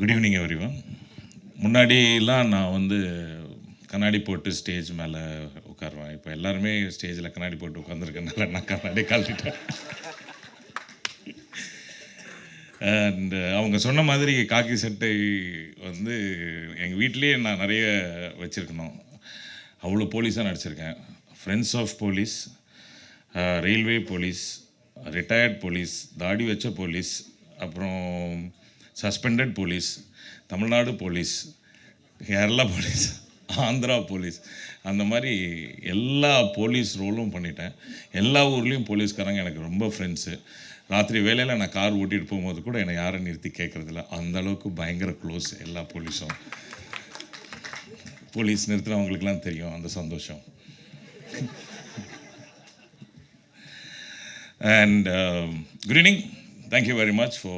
Good evening everyone. முன்னாடிலாம் நான் வந்து கண்ணாடி போட்டு ஸ்டேஜ் மேலே உட்காருவேன். இப்போ எல்லாருமே ஸ்டேஜில் கண்ணாடி போட்டு உட்காந்துருக்கனால நான் கண்ணாடி கழட்டிட்டேன். அண்ட் அவங்க சொன்ன மாதிரி காக்கி சட்டை வந்து எங்கள் வீட்லேயே நான் நிறைய வச்சுருக்கணும். அவ்வளோ போலீஸாக நடிச்சிருக்கேன். Friends of police, railway police, retired police, தாடி வச்ச போலீஸ், அப்புறம் suspended police, Tamil Nadu police, Kerala police, Andhra police, அந்த மாதிரி எல்லா போலீஸ் ரோலும் பண்ணிட்டேன். எல்லா ஊர்லேயும் போலீஸ்காரங்க எனக்கு ரொம்ப ஃப்ரெண்ட்ஸு. ராத்திரி வேலையில் நான் கார் ஓட்டிகிட்டு போகும்போது கூட என்னை யாரும் நிறுத்தி கேட்குறதில்ல. அந்தளவுக்கு பயங்கர க்ளோஸ் எல்லா போலீஸும். போலீஸ் நிறுத்துறவங்களுக்குலாம் தெரியும் அந்த சந்தோஷம். And good evening. Thank you very much for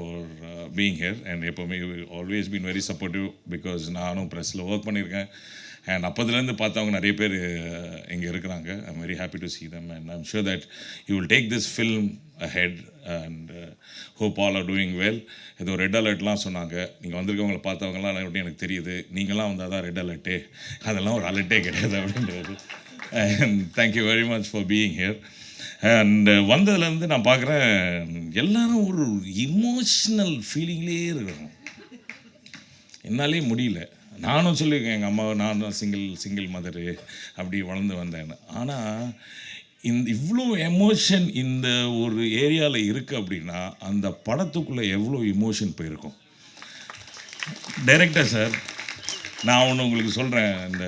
being here. And எப்போவுமே always been very supportive because நானும் ப்ரெஸ்ஸில் ஒர்க் பண்ணியிருக்கேன். அண்ட் அப்போதுலேருந்து பார்த்தவங்க நிறைய பேர் இங்கே இருக்கிறாங்க. I'm very happy to see them and I'm sure that you will take this film ahead and hope all are doing well. ஏதோ red அலர்ட்லாம் சொன்னாங்க. நீங்கள் வந்திருக்கவங்களை பார்த்தவங்களாம் எப்படி எனக்கு தெரியுது. நீங்களாம் வந்தால் தான் ரெட் அலர்ட்டே, அதெல்லாம் ஒரு அலர்ட்டே கிடையாது அப்படின்றது. And thank you very much for being here. And வந்ததுலேருந்து நான் பார்க்குறேன் எல்லாரும் ஒரு இமோஷ்னல் ஃபீலிங்லேயே இருக்கிறோம். என்னாலே முடியல. நானும் சொல்லியிருக்கேன் எங்கள் அம்மாவை, நான் சிங்கிள் மதரு அப்படி வளர்ந்து வந்தேன்னு. ஆனால் இவ்வளோ எமோஷன் இந்த ஒரு ஏரியாவில் இருக்குது அப்படின்னா அந்த படத்துக்குள்ளே எவ்வளோ இமோஷன் போயிருக்கும். டைரக்டர் சார், நான் ஒன்று உங்களுக்கு சொல்கிறேன். இந்த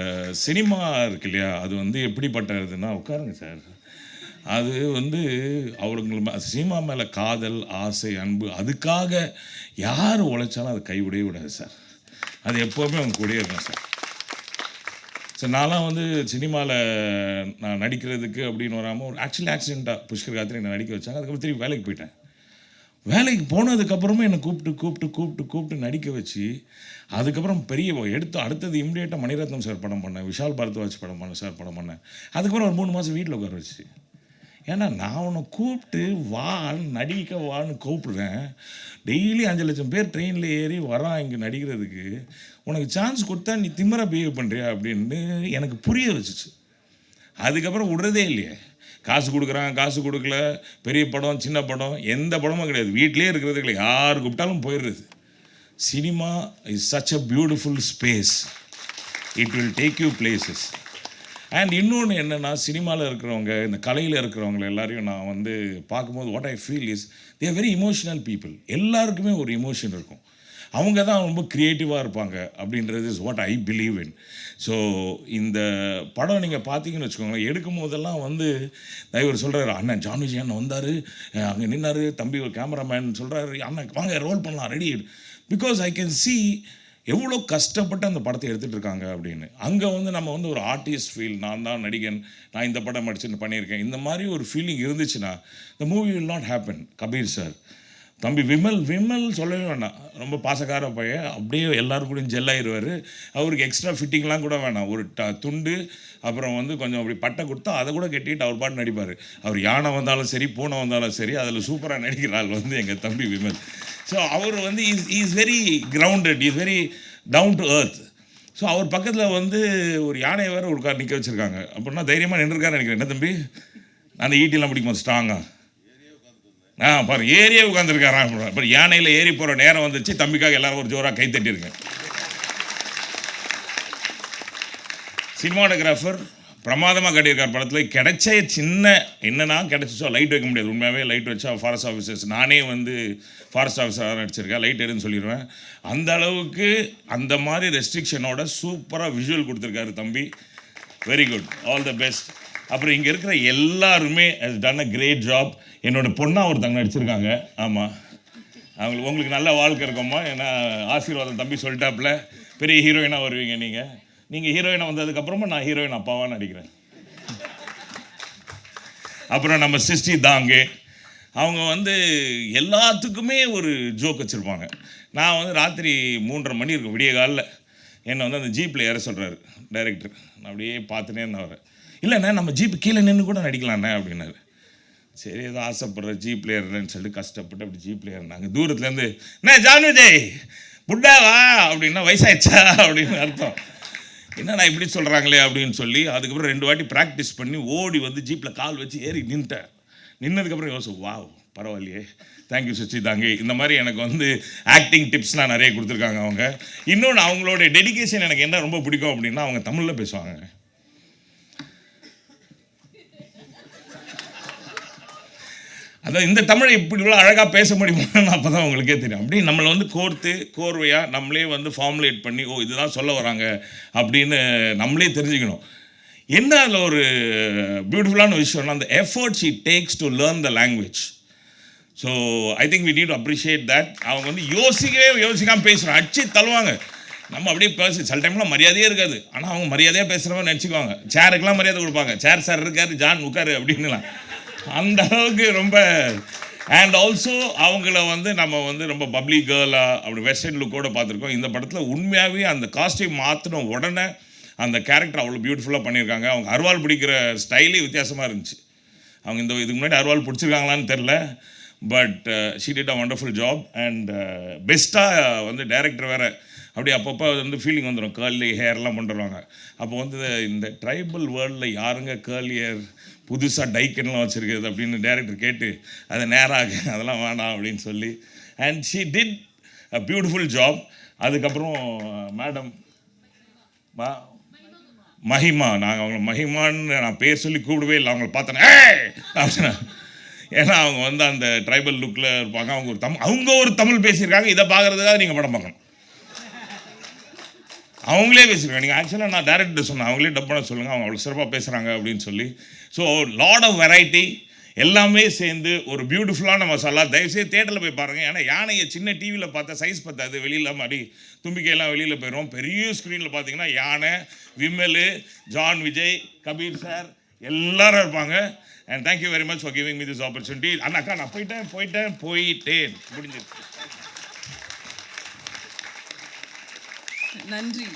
சினிமா இருக்கு இல்லையா, அது வந்து எப்படிப்பட்டதுன்னா, உட்காருங்க சார், அது வந்து அவங்களுக்கு சினிமா மேலே காதல், ஆசை, அன்பு, அதுக்காக யார் உழைச்சாலும் அதை கைவிடவே விடாது சார். அது எப்போவுமே அவங்க கூடயே இருக்கும் சார். சார் நான்லாம் வந்து சினிமாவில் நான் நடிக்கிறதுக்கு அப்படின்னு வராமல் ஒரு ஆக்சிடெண்ட்டாக புஷ்கர் காத்திரி என்னை நடிக்க வச்சாங்க. அதுக்கப்புறம் திரும்பி வேலைக்கு போயிட்டேன். வேலைக்கு போனதுக்கப்புறமும் என்னை கூப்பிட்டு நடிக்க வச்சு அதுக்கப்புறம் பெரிய அடுத்தது இம்மிடியேட்டாக மணிரத்னம் சார் படம் பண்ணேன், விஷால் பரத்வாஜ் படம் பண்ணேன். அதுக்கப்புறம் ஒரு 3 மாதம் வீட்டில் உட்கார வச்சு. ஏன்னா நான் உன்னை கூப்பிட்டு நடிக்க வான்னு கூப்பிடுறேன். டெய்லி 5 லட்சம் பேர் ட்ரெயினில் ஏறி வரான் இங்கே நடிக்கிறதுக்கு. உனக்கு சான்ஸ் கொடுத்தா நீ திமிரா பிஹேவ் பண்ணுறியா அப்படின்னு எனக்கு புரிய வச்சுச்சு. அதுக்கப்புறம் விடுறதே இல்லையே. காசு கொடுக்குறான், காசு கொடுக்கல, பெரிய படம் சின்ன படம் எந்த படமும் கிடையாது. வீட்டிலே இருக்கிறது கிடையாது. யார் கூப்பிட்டாலும் போயிடுறது. Cinema is such a beautiful space. It will take you places. And இன்னொன்று என்னென்னா, சினிமாவில் இருக்கிறவங்க, இந்த கலையில் இருக்கிறவங்க எல்லாரையும் நான் வந்து பார்க்கும்போது what I feel is they are very emotional people. எல்லாருக்குமே ஒரு இமோஷன் இருக்கும். அவங்க தான் ரொம்ப க்ரியேட்டிவாக இருப்பாங்க அப்படின்றது is what I believe in. So இந்த படம் நீங்கள் பார்த்தீங்கன்னு வச்சுக்கோங்களேன், எடுக்கும் போதெல்லாம் வந்து இவர் சொல்கிறாரு, அண்ணன் ஜான் விஜய் அண்ணன் வந்தார், அங்கே நின்னார், தம்பி ஒரு கேமராமேன் சொல்கிறாரு, அண்ணன் வாங்க ரோல் பண்ணலாம் ready. Because I can see எவ்வளோ கஷ்டப்பட்டு அந்த படத்தை எடுத்துகிட்டு இருக்காங்க அப்படின்னு. அங்கே வந்து நம்ம வந்து ஒரு ஆர்டிஸ்ட் ஃபீல், நான் தான் நடிகன், நான் இந்த படம் நடிச்சுன்னு பண்ணியிருக்கேன், இந்த மாதிரி ஒரு ஃபீலிங் இருந்துச்சுன்னா the movie will not happen. Kabir sir, தம்பி விமல் சொல்லவே வேண்டாம், ரொம்ப பாசக்கார பையன், அப்படியே எல்லோரும் கூட ஜெல்லாயிருவார். அவருக்கு எக்ஸ்ட்ரா ஃபிட்டிங்லாம் கூட வேணாம். ஒரு துண்டு அப்புறம் வந்து கொஞ்சம் அப்படி பட்டை கொடுத்தா அதை கூட கட்டிட்டு அவர் பாட்டு நடிப்பார். அவர் யானை வந்தாலும் சரி, பூனை வந்தாலும் சரி, அதில் சூப்பராக நடிக்கிற ஆள் வந்து எங்கள் தம்பி விமல். ஸோ அவர் வந்து is very grounded, is very down to earth. So அவர் பக்கத்தில் வந்து ஒரு யானையை வேறு ஒரு கார் நிற்க வச்சுருக்காங்க. அப்படின்னா தைரியமாக நின்றுருக்காருன்னு நினைக்கிறேன். என்ன தம்பி, அந்த ஈட்டிலாம் பிடிக்குமா ஸ்ட்ராங்காக? பாரு, ஏரியே உட்காந்துருக்காரான். அப்புறம் யானையில் ஏறி போகிற நேரம் வந்துச்சு. தம்பிக்காக எல்லாரும் ஒரு ஜோராக கை தட்டியிருக்கேன். சினிமாட்டோகிராஃபர் பிரமாதமாக கட்டியிருக்கார். படத்தில் கிடைச்ச சின்ன என்னன்னா கிடைச்சிச்சோ, லைட் வைக்க முடியாது. உண்மையாகவே லைட் வச்சா ஃபாரஸ்ட் ஆஃபீஸர்ஸ், நானே வந்து ஃபாரஸ்ட் ஆஃபீஸராக நடிச்சிருக்கேன், லைட் எடுன்னு சொல்லிடுவேன். அந்த அளவுக்கு அந்த மாதிரி ரெஸ்ட்ரிக்ஷனோட சூப்பராக விஷுவல் கொடுத்துருக்காரு தம்பி. Very good, all the best. அப்புறம் இங்கே இருக்கிற எல்லாருமே has done a great job. என்னோட பொண்ணாக ஒருத்தங்க நடிச்சிருக்காங்க. ஆமாம், உங்களுக்கு நல்ல வாழ்க்கை இருக்கும்மா. ஏன்னா ஆசீர்வாதம் தம்பி சொல்லிட்டாப்புல, பெரிய ஹீரோயினாக வருவீங்க நீங்கள் ஹீரோயினாக வந்ததுக்கப்புறமா நான் ஹீரோயின் அப்பாவாக நடிக்கிறேன். அப்புறம் நம்ம சிஸ்டி தாங்கே, அவங்க வந்து எல்லாத்துக்குமே ஒரு ஜோக் வச்சுருப்பாங்க. நான் வந்து ராத்திரி 3:30 மணி இருக்கும், விடிய காலில் என்னை வந்து அந்த ஜீப்பில் ஏற சொல்கிறாரு டைரக்டர். நான் அப்படியே பார்த்துனே இருந்தவரை, இல்லைண்ணே நம்ம ஜீப்பு கீழே நின்று கூட நடிக்கலாண்ணே அப்படின்னாரு. சரி ஏதோ ஆசைப்படுற ஜீப்பில் ஏறுறேன்னு சொல்லிட்டு கஷ்டப்பட்டு அப்படி ஜீப்பில் ஏறினாங்க. தூரத்துலேருந்து, அண்ணே ஜான் விஜய் புட்டாவா அப்படின்னா வயசாயிடுச்சா அப்படின்னு அர்த்தம். என்னடா இப்படி சொல்கிறாங்களே அப்படின்னு சொல்லி அதுக்கப்புறம் 2 வாட்டி ப்ராக்டிஸ் பண்ணி ஓடி வந்து ஜீப்பில் கால் வச்சு ஏறி நின்ட்டேன். நின்னதுக்கப்புறம் யோசிச்சு வாவ் பரவாயில்லையே, தேங்க்யூ சுச்சி தாங்க. இந்த மாதிரி எனக்கு வந்து ஆக்டிங் டிப்ஸ்லாம் நிறைய கொடுத்துருக்காங்க அவங்க. இன்னொன்று அவங்களோட டெடிகேஷன் எனக்கு என்ன ரொம்ப பிடிக்கும் அப்படின்னா அவங்க தமிழில் பேசுவாங்க. அதான் இந்த தமிழை இப்படி இவ்வளோ அழகாக பேச முடியுமான்னு அப்போ தான் உங்களுக்கே தெரியும். அப்படி நம்மளை வந்து கோர்வையாக நம்மளே வந்து ஃபார்முலேட் பண்ணி ஓ இதுதான் சொல்ல வராங்க அப்படின்னு நம்மளே தெரிஞ்சுக்கணும். என்ன அதில் ஒரு பியூட்டிஃபுல்லான விஷயம்னா அந்த efforts it takes to learn the language. So I think we need to appreciate that. அவங்க வந்து யோசிக்காமல் பேசுகிறோம், அடிச்சு தள்ளுவாங்க. நம்ம அப்படியே சில டைம்லாம் மரியாதையே இருக்காது, ஆனால் அவங்க மரியாதையாக பேசுகிறவங்க நினச்சிக்குவாங்க. சேருக்கெல்லாம் மரியாதை கொடுப்பாங்க, சேர் சார் இருக்காரு ஜான் உட்காரு அப்படின்னுலாம். அந்த அளவுக்கு ரொம்ப. அண்ட் ஆல்சோ அவங்கள வந்து நம்ம வந்து ரொம்ப பப்ளி கேர்ளாக அப்படி வெஸ்டர்ன் லுக்கோடு பார்த்துருக்கோம். இந்த படத்தில் உண்மையாகவே அந்த காஸ்டியூம் மாற்றின உடனே அந்த கேரக்டர் அவ்வளோ பியூட்டிஃபுல்லாக பண்ணியிருக்காங்க. அவங்க அருவாள் பிடிக்கிற ஸ்டைலே வித்தியாசமாக இருந்துச்சு. அவங்க இதுக்கு முன்னாடி அருவாள் பிடிச்சிருக்காங்களான்னு தெரில, but she did a wonderful job. And பெஸ்ட்டாக வந்து டைரக்டர் வேறு அப்படி அப்பப்போ வந்து ஃபீலிங் வந்துடும், கேர்லி ஹேர்லாம் பண்ணுறாங்க. அப்போ வந்து இந்த ட்ரைபல் வேர்ல்டில் யாருங்க கேர்லி ஹேர் புதுசாக டைக்கன்லாம் வச்சுருக்குது அப்படின்னு டைரக்டர் கேட்டு அதை நேராக அதெல்லாம் வேண்டாம் அப்படின்னு சொல்லி and she did a beautiful job. அதுக்கப்புறம் மேடம் மஹிமா, நாங்கள் அவங்கள மஹிமான்னு நான் பேர் சொல்லி கூப்பிடவே இல்லை. அவங்கள பார்த்தேன் அப்படின்னா, ஏன்னா அவங்க வந்து அந்த ட்ரைபல் லுக்கில் இருப்பாங்க. அவங்க ஒரு தமிழ் பேசியிருக்காங்க. இதை பார்க்குறதுக்காக நீங்கள் படம் பார்க்கணும். அவங்களே பேசியிருக்காங்க. நீங்கள் ஆக்சுவலாக நான் டேரக்டர் சொன்னேன், அவங்களே டப் பண்ண சொல்லுங்கள், அவங்க அவ்வளோ சிறப்பாக பேசுகிறாங்க அப்படின்னு சொல்லி. ஸோ லாட் ஆஃப் வெரைட்டி எல்லாமே சேர்ந்து ஒரு பியூட்டிஃபுல்லான மசாலா. தயவுசெய்து தேட்டரில் போய் பாருங்கள். ஏன்னா யானையை சின்ன டிவியில் பார்த்தா சைஸ் பத்தாது, வெளியில் மாதிரி தும்பிக்கையெல்லாம் வெளியில் போயிடும். பெரிய ஸ்க்ரீனில் பார்த்தீங்கன்னா யானை, விமல், ஜான் விஜய், கபீர் சார் எல்லாரும் இருப்பாங்க. And thank you very much for giving me this opportunity. அண்ணாக்கா நான் போயிட்டேன் முடிஞ்சிருக்கு. நன்றி.